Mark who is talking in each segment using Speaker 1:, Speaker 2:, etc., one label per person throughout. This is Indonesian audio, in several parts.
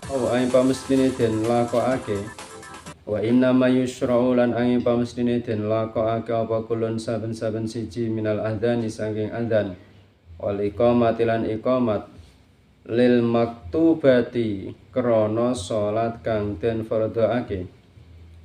Speaker 1: Aing pamestine den lakokake wa inna ma yushra'u lan angin pamestine den lakokake apa kulun saben-saben siji minal adzani saking adzan wal iqamati lan iqamat lil maktubati krana salat kang den fardhoake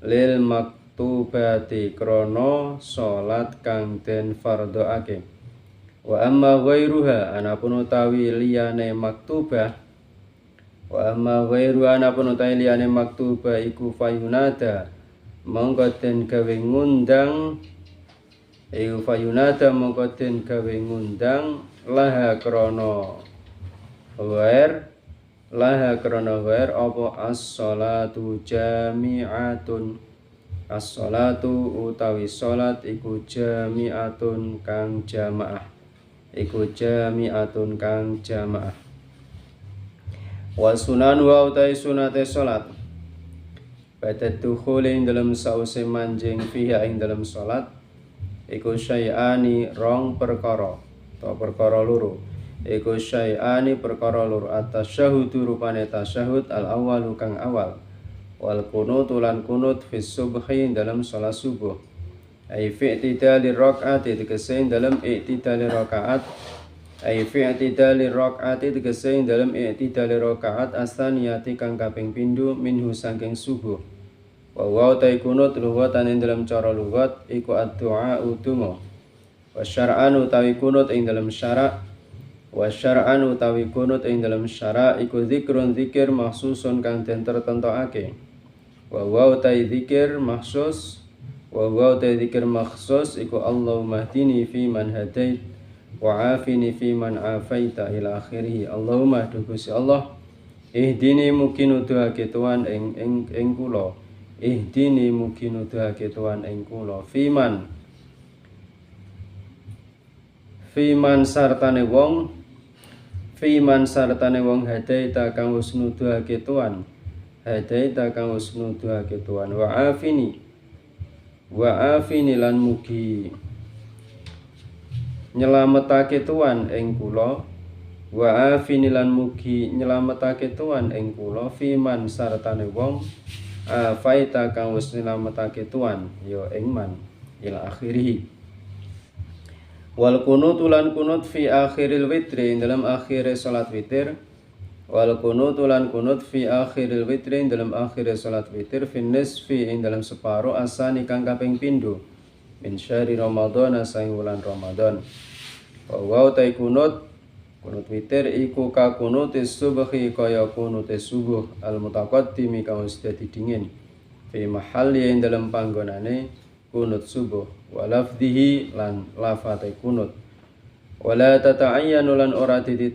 Speaker 1: lil maktubati krana salat kang den fardhoake wa amma ghairuha anapun utawi liyane maktubah wa amma ghairu anapun utawi liyane maktubah iku fayunada mongko den gawe ngundang mongko den gawe ngundang laha krana ghair apa as-shalatu jami'atun as-shalatu utawi salat iku jami'atun kang jamaah wa sunan wa utai sunate salat badat dukhuli ing dalam sause manjing fiha ing dalam salat iku syai'ani rong perkara atau perkara loro iku syai'ani perkara loro at-tasyahhudu rupane tasyahud al-awwalu kang awal wal qunut lan kunut fi subhi ing dalam salat subuh ai fi i'tidali rakaat tegese ing dalam i'tidali rakaat ai fi i'tidali rakaat tegese ing dalam i'tidali rakaat asaniyati kang kaping pindho minhu saking subuh wa ta kunut lughatan ing dalam cara lughat iku ad-du'a utuma wa syar'an utawi kunut ing dalam syara' wa syar'an utawi kunut ing dalam syara' iku zikrun zikir maksusun kang den tertentokake wa ta zikir maksus iku Allahumma hdini fi man hadait wa afini fi man afaita ila akhirih Allahumma dugusi Allah ihdini mugi nuduhake tuan ing kula ihdini mugi nuduhake tuan ing kula fiman sartane wong hadaita kang wis nuduhake tuan wa afini lan mugi nyelametake tuan ing kula wa afini lan mugi nyelametake tuan ing kula fiman sartane wong afaita kang wis nyelametake tuan ya ing man ila akhirih wal kunut lan kunut fi akhiril witri dalam akhir salat witir wal kunut lan kunut fi akhiril witri dalam akhir salat witir fi nisfi ing dalam separo asani kang kaping pindho min syahri Ramadan saing wulan Ramadan wa utai kunut witir iku ka kunutis subhi kaya kunutis subuh al mutaqaddimi kang wis dadi dingin fi mahalli ing dalam panggonane kunut subuh wa lafdhihi lan lafate kunut wala tata'ayyanu lan ora dadi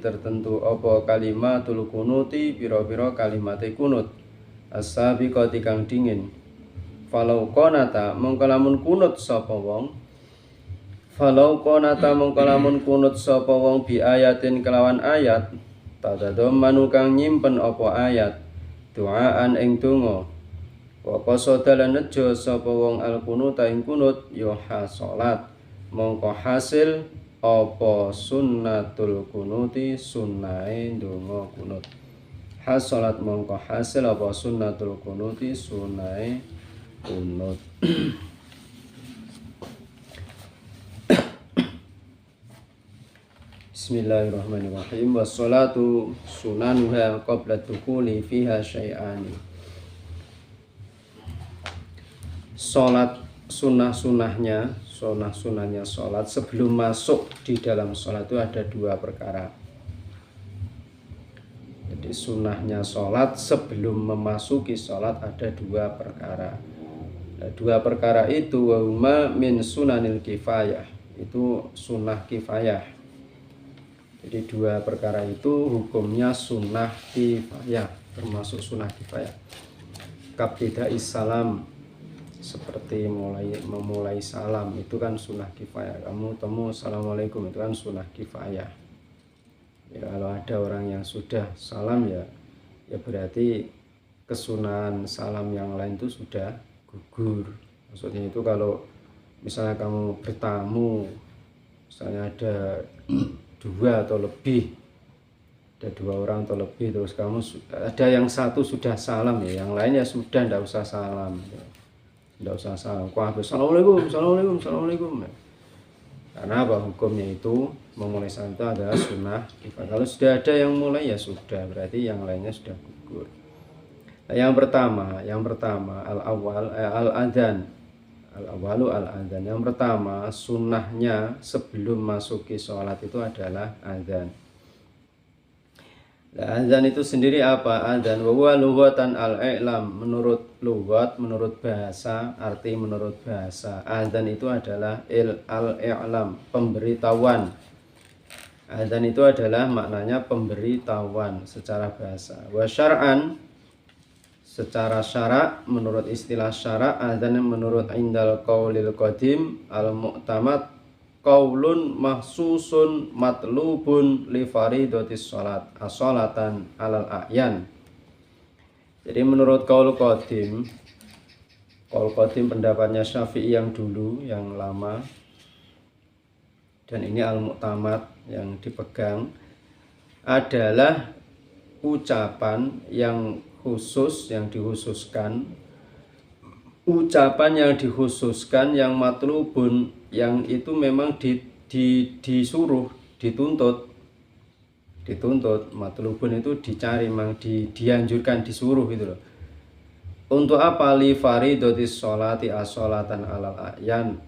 Speaker 1: tertentu apa kalimatul kunuti pira-pira kalimate kunut as-sabiqati kang dingin falau qanata mongko lamun kunut sapa wong bi ayatin kelawan ayat tadadammanu kang nyimpen apa ayat doaan ing donga wa qasada lan nejo sapa wong al kunuta ing kunut ya hasalat mongko hasil apa sunnatul kunuti sunnahe donga kunut hasalat mongko hasil apa sunnatul kunuti sunnahe kunut Bismillahirrahmanirrahim wassalatu sunanuha qabla dukhuli fiha syai'ani salat sunnah-sunnahnya salat sebelum masuk di dalam salat itu ada dua perkara. Jadi sunnahnya salat sebelum memasuki salat ada dua perkara. Nah, dua perkara itu wahuma min sunanil kifayah, itu sunnah kifayah. Jadi dua perkara itu hukumnya sunnah kifayah, termasuk sunnah kifayah. Kabtida'is salam, seperti memulai salam itu kan sunnah kifayah. Kamu temu assalamualaikum itu kan sunnah kifayah. Ya, kalau ada orang yang sudah salam ya berarti kesunahan salam yang lain itu sudah gugur. Maksudnya itu kalau misalnya kamu bertamu, misalnya ada dua atau lebih ada 2 orang atau lebih, terus kamu ada yang satu sudah salam ya, yang lain ya sudah ndak usah salam, ndak usah salam. Assalamualaikum, assalamualaikum, assalamualaikum. Karena apa, hukumnya itu memulai salam itu adalah sunnah kifayah. Kalau sudah ada yang mulai ya sudah, berarti yang lainnya sudah gugur. Nah, yang pertama al-awwal al-adzan. Al-awwalu al-adzan. Yang pertama sunnahnya sebelum masuki sholat itu adalah adzan. Nah, adzan itu sendiri apa? Adzan wa huwa lughatan al-i'lam. Menurut lughat, menurut bahasa, arti menurut bahasa, adzan itu adalah al-i'lam, pemberitahuan. Adzan itu adalah maknanya pemberitahuan secara bahasa. Wa syar'an, secara syara', menurut istilah syara', adzan menurut indal qaulil qadim al-mu'tamad qaulun mahsusun matlubun li faridatis sholat as-sholatan alal a'yan. Jadi menurut qaul qadim pendapatnya Syafi'i yang dulu, yang lama, dan ini al-mu'tamad yang dipegang, adalah ucapan yang khusus, yang dikhususkan, ucapan yang dikhususkan, yang matlubun, yang itu memang disuruh, dituntut. Matlubun itu dicari, memang dianjurkan, disuruh gitu loh. Untuk apa? Li faridatis sholati as-sholatan alal a'yan.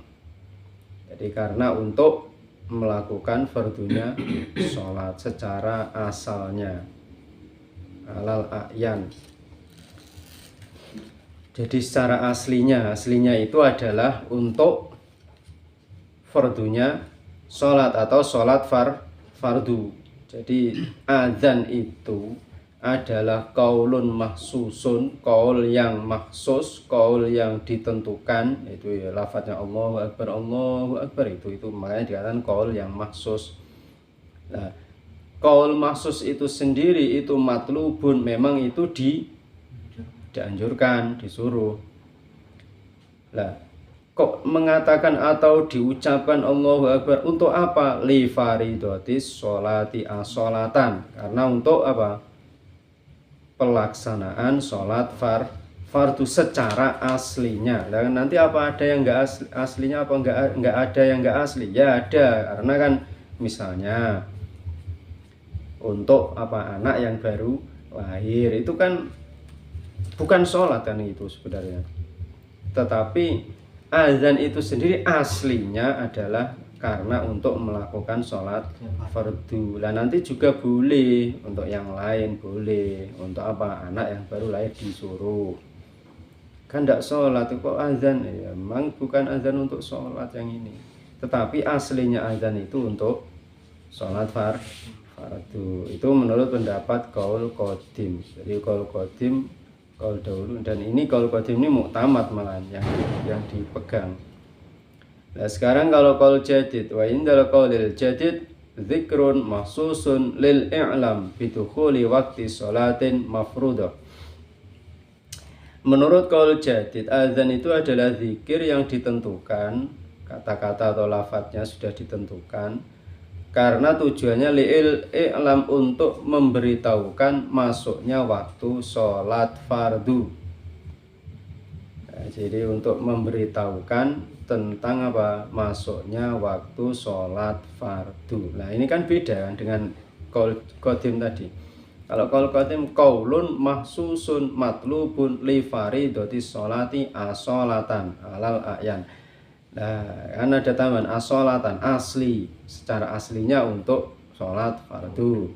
Speaker 1: Jadi karena untuk melakukan fardunya sholat secara asalnya, alal a'yan. Jadi secara aslinya itu adalah untuk fardunya sholat atau sholat fardu. Jadi adzan itu adalah qaulun mahsusun, qaul yang mahsus, qaul yang ditentukan, itu ya lafadznya Allahu Akbar, itu makanya dikatakan qaul yang mahsus. Nah, qaul mahsus itu sendiri itu matlubun, memang itu dianjurkan, disuruh. Lah, kok mengatakan atau diucapkan Allahu Akbar untuk apa? Li faridatis sholati as-sholatan. Karena untuk apa? Pelaksanaan sholat fardu secara aslinya. Dan nanti apa ada yang enggak aslinya, apa enggak ada yang enggak asli? Ya ada, karena kan misalnya untuk apa, anak yang baru lahir itu kan bukan sholat kan itu sebenarnya, tetapi azan itu sendiri aslinya adalah karena untuk melakukan sholat fardu. Lah nanti juga boleh untuk yang lain, boleh untuk apa, anak yang baru lahir disuruh, kan tidak sholat kok azan ya, memang bukan azan untuk sholat yang ini, tetapi aslinya azan itu untuk sholat fardu. Itu menurut pendapat qaul qadim. Jadi qaul qadim, qaul dahulu, dan ini qaul qadim ini mu'tamad malah yang dipegang. Nah sekarang kalau qaul jadid, wa indal qaulil jadid dzikrun mahsusun lil i'lam bidukhuli waqti sholatin mafruḍah. Menurut qaul jadid, azan itu adalah zikir yang ditentukan, kata-kata atau lafadznya sudah ditentukan, karena tujuannya li'il i'lam, untuk memberitahukan masuknya waktu sholat fardu. Nah, jadi untuk memberitahukan tentang apa, masuknya waktu sholat fardu. Nah ini kan beda kan dengan qaul qadim tadi. Kalau qaul qadim qaulun mahsusun matlubun li faridatis sholati as-sholatan alal a'yan. Nah, kan ada tambahan as-sholatan, asli, secara aslinya untuk sholat fardu.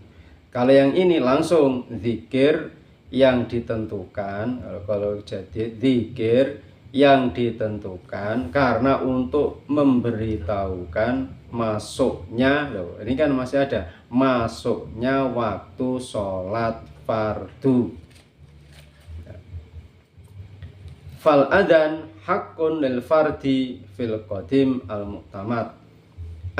Speaker 1: Kalau yang ini langsung zikir yang ditentukan. Kalau jadi zikir yang ditentukan karena untuk memberitahukan masuknya, loh, ini kan masih ada masuknya waktu sholat fardu. Fal adzan hakun lil fardi fil qadim al mu'tamad.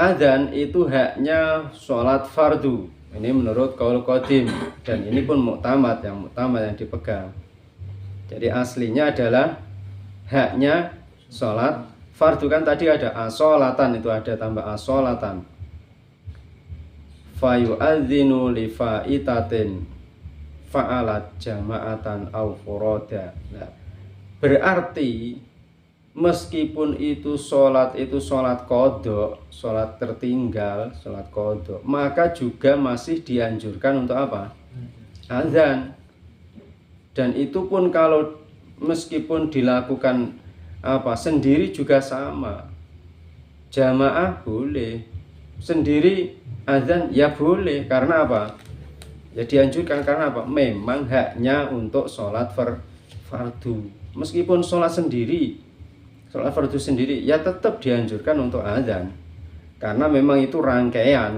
Speaker 1: Adzan itu haknya sholat fardu. Ini menurut qaul qadim, dan ini pun mu'tamad, yang dipegang. Jadi aslinya adalah haknya sholat fardu. Kan tadi ada as-sholatan, itu ada tambah as-sholatan. fayu'adzinu li faitatin fa'alat jama'atan au furoda. Nah, berarti meskipun itu sholat kodok, sholat tertinggal, sholat kodok, maka juga masih dianjurkan untuk apa? Azan. Dan itu pun kalau meskipun dilakukan sendiri juga sama. Jamaah boleh, sendiri azan ya boleh. Karena apa? Ya dianjurkan karena apa? Memang haknya untuk sholat fardu. Meskipun sholat sendiri, sholat fardu sendiri, ya tetap dianjurkan untuk azan. Karena memang itu rangkaian,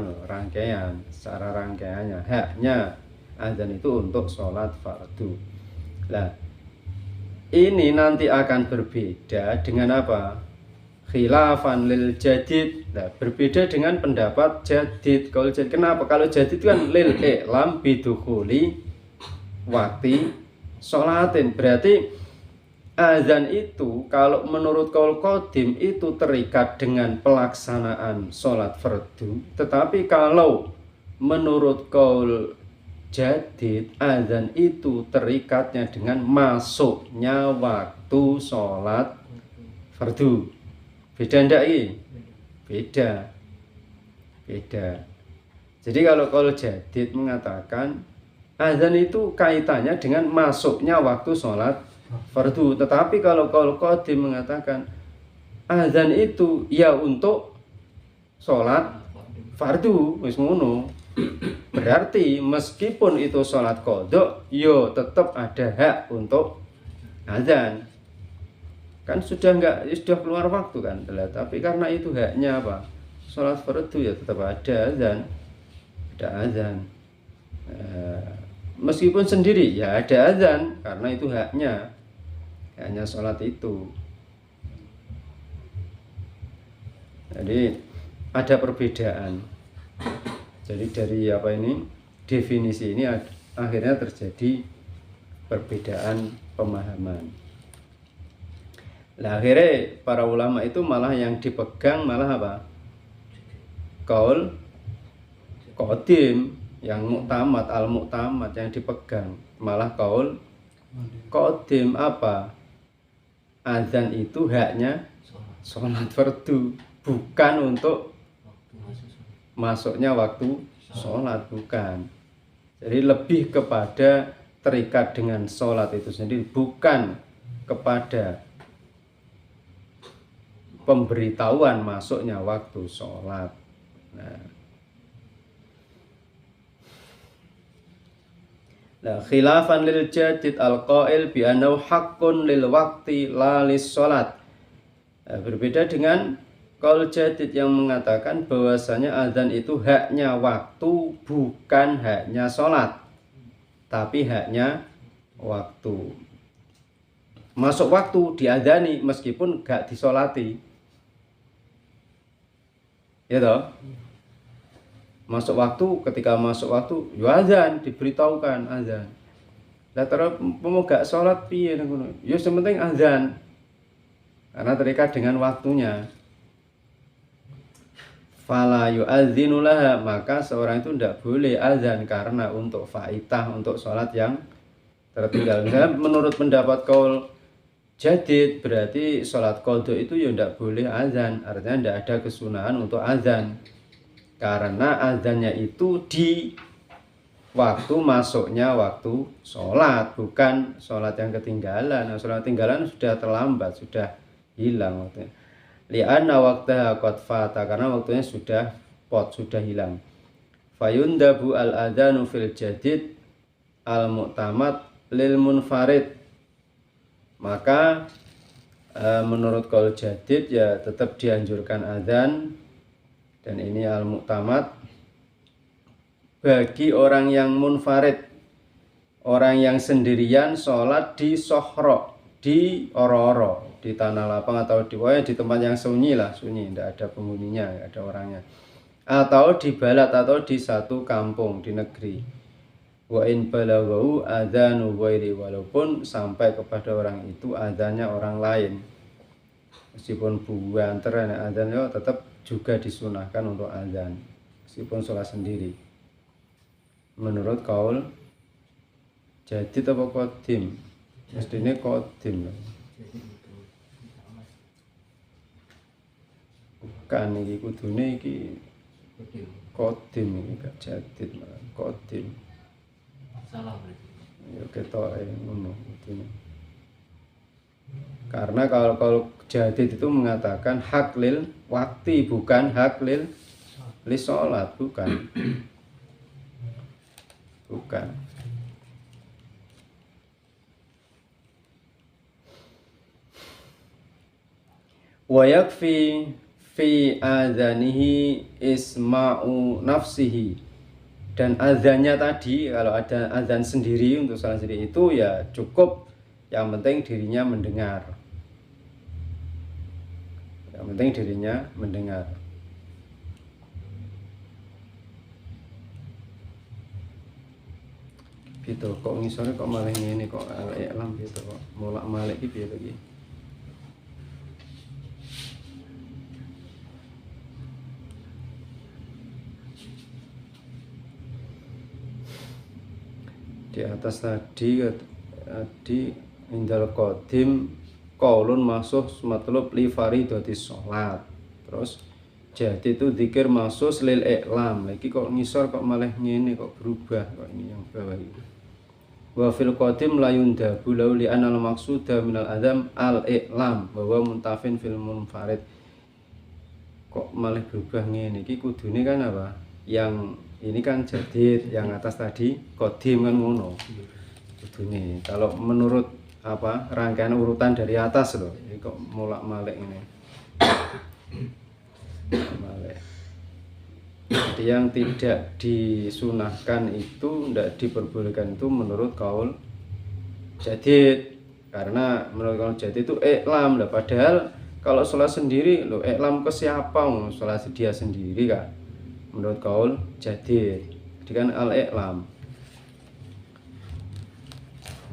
Speaker 1: secara rangkaiannya. Haknya azan itu untuk sholat fardu. Nah, ini nanti akan berbeda dengan apa? Khilafan lil jadid. Nah, berbeda dengan pendapat jadid. Kalau jadid, kenapa? Kalau jadid kan lil i'lam bidukhuli waqti sholatin. Berarti azan itu kalau menurut qaul qadim itu terikat dengan pelaksanaan sholat fardu. Tetapi kalau menurut qaul jadid, azan itu terikatnya dengan masuknya waktu sholat fardu. Beda ndak ini? Beda. Jadi kalau jadid mengatakan azan itu kaitannya dengan masuknya waktu sholat fardu. Tetapi kalau qadim mengatakan azan itu ya untuk sholat fardu, wis ngono. Berarti meskipun itu sholat kodok, yo tetap ada hak untuk azan. Kan sudah keluar waktu kan, tapi karena itu haknya apa? Sholat fardu ya tetap ada azan. Meskipun sendiri ya ada azan karena itu haknya sholat itu. Jadi ada perbedaan. Jadi dari definisi ini akhirnya terjadi perbedaan pemahaman. Nah, akhirnya para ulama itu malah yang dipegang malah apa? Qaul qadim yang mu'tamad, al-mu'tamad yang dipegang malah qaul qadim apa? Azan itu haknya sholat fardu, bukan untuk masuknya waktu sholat, bukan. Jadi lebih kepada terikat dengan sholat itu sendiri, bukan kepada pemberitahuan masuknya waktu sholat. Nah, khilafan lil jadid al-qail bi annahu haqqun lil waqti la lis sholat. Berbeda dengan qaul jadid yang mengatakan bahwasanya azan itu haknya waktu, bukan haknya sholat, tapi haknya waktu. Masuk waktu diadzani meskipun gak disolati. Ya toh? Masuk waktu, ketika masuk waktu ya azan, diberitahukan azan. Lah terus mau gak sholat piye ngono? Ya sementing azan. Karena terikat dengan waktunya. Fala yu'adzinu laha, maka seorang itu tidak boleh azan karena untuk faitah, untuk sholat yang tertinggal. Misalnya menurut pendapat qaul jadid, berarti sholat qadha itu ya tidak boleh azan, artinya tidak ada kesunahan untuk azan karena azannya itu di waktu masuknya waktu sholat, bukan sholat yang ketinggalan. Nah, sholat ketinggalan sudah terlambat, sudah hilang waktunya. Li'anna waqtaha qad fata, karena waktunya sudah hilang. Fayundabu al-adhanu fil jadid al-mu'tamad lil munfarid. Maka menurut qaul jadid ya tetap dianjurkan azan, dan ini al-mu'tamad bagi orang yang munfarid, orang yang sendirian sholat di sohro, di oro-oro, di tanah lapang atau di tempat yang sunyi, tidak ada penghuninya, tidak ada orangnya, atau di balat atau di satu kampung di negeri. Wa in balaghu adzanu ghairi, walaupun sampai kepada orang itu adzannya orang lain, meskipun buanter adzan tetap juga disunahkan untuk adzan meskipun sholat sendiri. menurut kaul jadid apa qadim? Mestine qadim. Bukan iki kudune iki qadim iki gak jadid malah qadim.
Speaker 2: Salah berarti.
Speaker 1: Ya ketoke ngono kudune. Karena kalau jadid itu mengatakan hak lil wakti, bukan hak lil sholat, bukan. Bukan. Wa yakfi fi adzanihi isma'u nafsihi. Dan azannya tadi, kalau ada azan sendiri untuk salat sendiri itu ya cukup, yang penting dirinya mendengar. Yang penting dirinya mendengar. Gitu kok ngisore kok malah ngene kok alam gitu kok molak-malik iki piye to iki. Di atas tadi indal qadim qaulun masuk matlub li faridatis sholat. Terus jadi itu zikir masuk lil i'lam. Lagi kok ngisor kok malah ngene kok berubah kok ini yang bawah ini. Wa fil qadim la yundabu lau li anal maqsuda minal adam al i'lam bahwa muntafin fil munfarid. Kok malah berubah ngene iki kudune kan apa? Yang ini kan jadid, yang atas tadi qadim kan ngono. Kudune. Kalau menurut apa? Rangkaian urutan dari atas loh. Ini kok molak-malik ini. Malik. Jadi yang tidak disunahkan itu, tidak diperbolehkan itu menurut kaul jadid. Karena menurut kaul jadid itu i'lam lah. Padahal kalau sholat sendiri lo i'lam ke siapa? Sholat dia sendiri kan. Menurut kaul jadid. Jadi kan al-i'lam.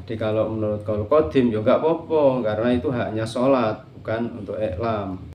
Speaker 1: Jadi kalau menurut kaul qadim ya enggak apa-apa karena itu haknya sholat bukan untuk i'lam.